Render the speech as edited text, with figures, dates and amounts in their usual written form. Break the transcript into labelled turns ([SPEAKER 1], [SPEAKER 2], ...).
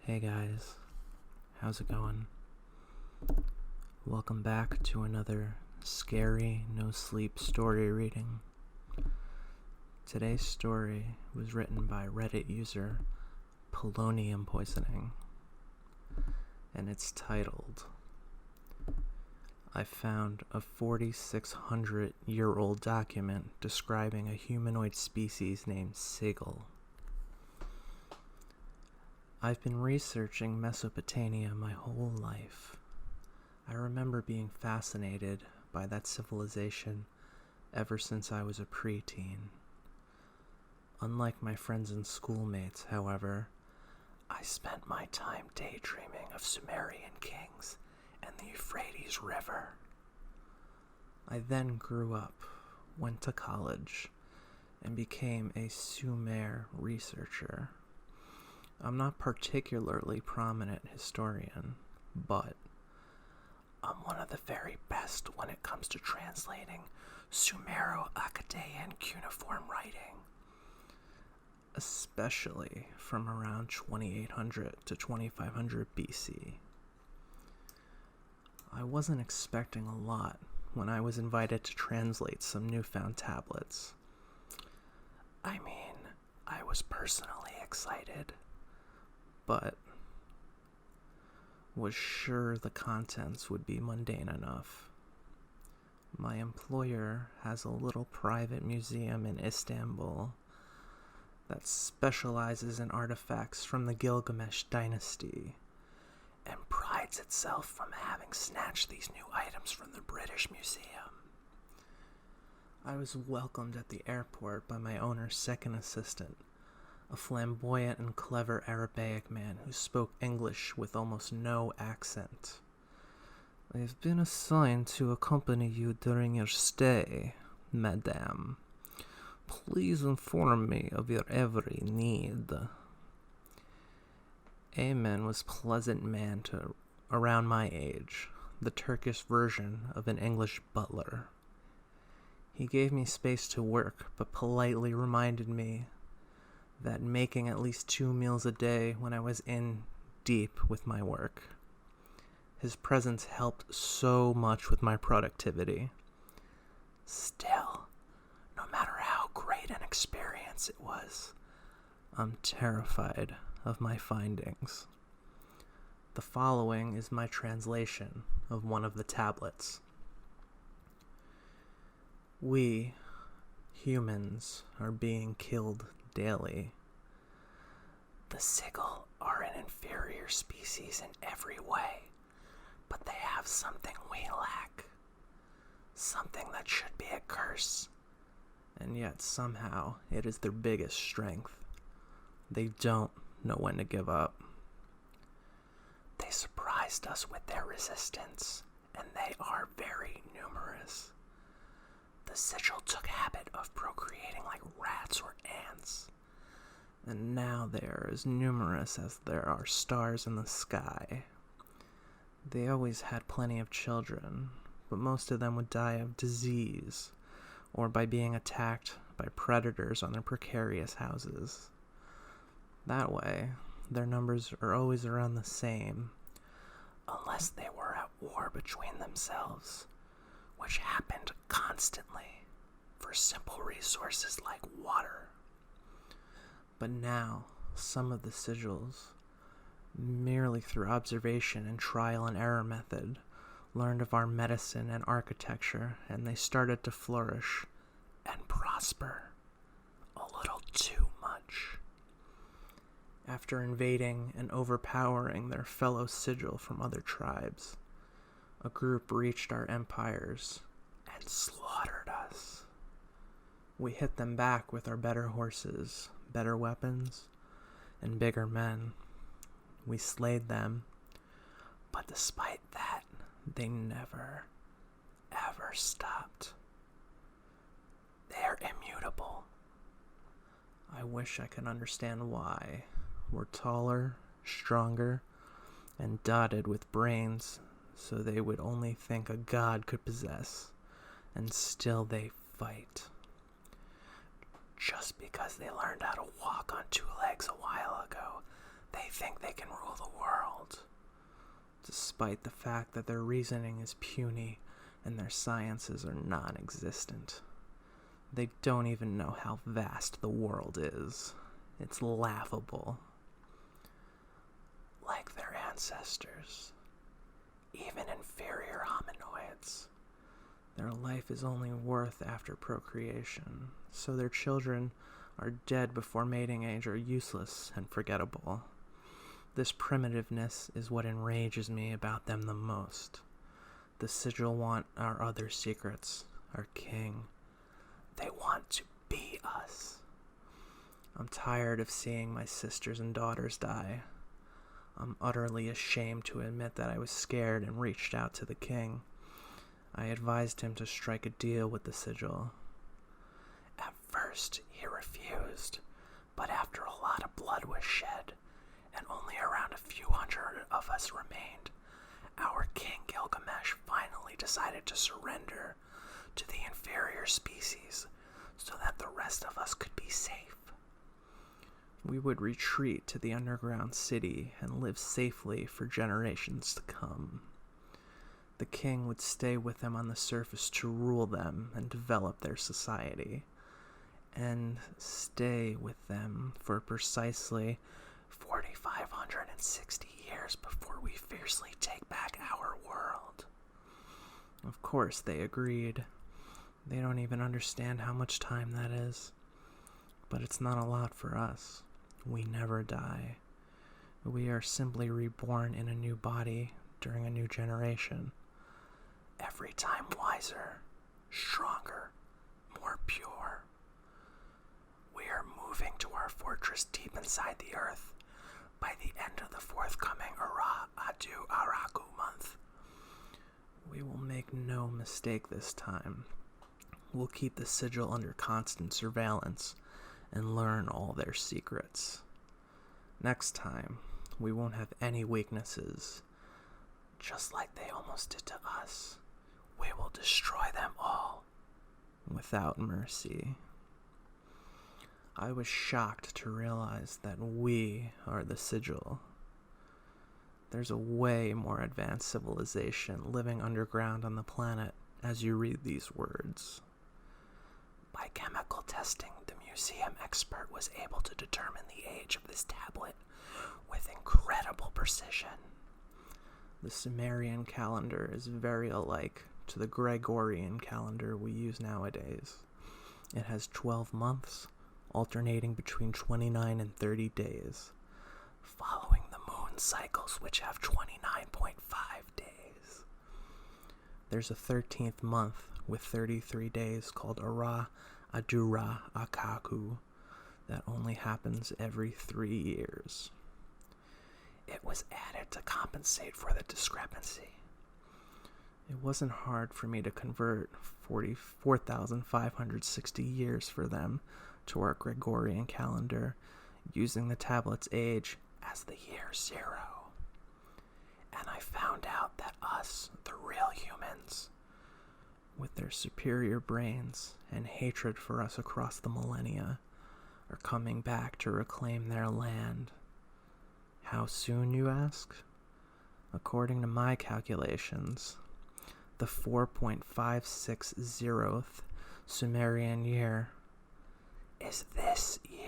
[SPEAKER 1] Hey guys, how's it going? Welcome back to another scary, no-sleep story reading. Today's story was written by Reddit user poloniumpoisoning, and it's titled, I found a 4,600-year-old document describing a humanoid species named Sigil. I've been researching Mesopotamia my whole life. I remember being fascinated by that civilization ever since I was a preteen. Unlike my friends and schoolmates, however, I spent my time daydreaming of Sumerian kings and the Euphrates River. I then grew up, went to college, and became a Sumer researcher. I'm not particularly prominent historian, but I'm one of the very best when it comes to translating Sumero-Akkadian cuneiform writing, especially from around 2800 to 2500 BC. I wasn't expecting a lot when I was invited to translate some newfound tablets. I was personally excited, but was sure the contents would be mundane enough. My employer has a little private museum in Istanbul that specializes in artifacts from the Gilgamesh dynasty and prides itself from having snatched these new items from the British Museum. I was welcomed at the airport by my owner's second assistant, a flamboyant and clever Arabic man who spoke English with almost no accent. I've been assigned to accompany you during your stay, madame. Please inform me of your every need. Ayman was a pleasant man to around my age, the Turkish version of an English butler. He gave me space to work, but politely reminded me that making at least 2 meals a day when I was in deep with my work. His presence helped so much with my productivity. Still, no matter how great an experience it was, I'm terrified of my findings. The following is my translation of one of the tablets. We, humans, are being killed daily. The Sigil are an inferior species in every way, but they have something we lack. Something that should be a curse, and yet somehow it is their biggest strength. They don't know when to give up. They surprised us with their resistance, and they are very numerous. The Sigil took habit of procreating like rats or ants, and now they are as numerous as there are stars in the sky. They always had plenty of children, but most of them would die of disease, or by being attacked by predators on their precarious houses. That way, their numbers are always around the same, unless they were at war between themselves, which happened constantly for simple resources like water. But now, some of the sigils, merely through observation and trial and error method, learned of our medicine and architecture, and they started to flourish and prosper a little too much. After invading and overpowering their fellow sigil from other tribes, a group reached our empires and slaughtered us. We hit them back with our better horses, better weapons, and bigger men. We slayed them, but despite that, they never, ever stopped. They're immutable. I wish I could understand why. We're taller, stronger, and dotted with brains, so they would only think a god could possess, and still they fight. Just because they learned how to walk on 2 legs a while ago They think they can rule the world, despite the fact that their reasoning is puny and their sciences are non-existent. They don't even know how vast the world is. It's laughable. Like their ancestors, even inferior hominoids, their life is only worth after procreation, so their children are dead before mating age are useless and forgettable. This primitiveness is what enrages me about them the most. The sigil want our other secrets, our king. They want to be us. I'm tired of seeing my sisters and daughters die. I'm utterly ashamed to admit that I was scared and reached out to the king. I advised him to strike a deal with the sigil. At first, he refused, but after a lot of blood was shed, and only around a few hundred of us remained, our king Gilgamesh finally decided to surrender to the inferior species so that the rest of us could be safe. We would retreat to the underground city and live safely for generations to come. The king would stay with them on the surface to rule them and develop their society, and stay with them for precisely 4,560 years before we fiercely take back our world. Of course, they agreed. They don't even understand how much time that is. But it's not a lot for us. We never die. We are simply reborn in a new body during a new generation. Every time wiser, stronger, more pure. We are moving to our fortress deep inside the earth by the end of the forthcoming Ara Adu Araku month. We will make no mistake this time. We'll keep the sigil under constant surveillance and learn all their secrets. Next time, we won't have any weaknesses. Just like they almost did to us, we will destroy them all without mercy. I was shocked to realize that we are the sigil. There's a way more advanced civilization living underground on the planet as you read these words. By chemical testing, the museum expert was able to determine the age of this tablet with incredible precision. The Sumerian calendar is very alike to the Gregorian calendar we use nowadays. It has 12 months, alternating between 29 and 30 days, following the moon cycles, which have 29.5 days. There's a 13th month with 33 days called Ara Adura Akaku that only happens every 3 years. It was added to compensate for the discrepancy. It wasn't hard for me to convert 44,560 years for them to our Gregorian calendar, using the tablet's age as the year 0. And I found out that us, the real humans, with their superior brains and hatred for us across the millennia, are coming back to reclaim their land. How soon, you ask? According to my calculations, the 4.560th Sumerian year is this year.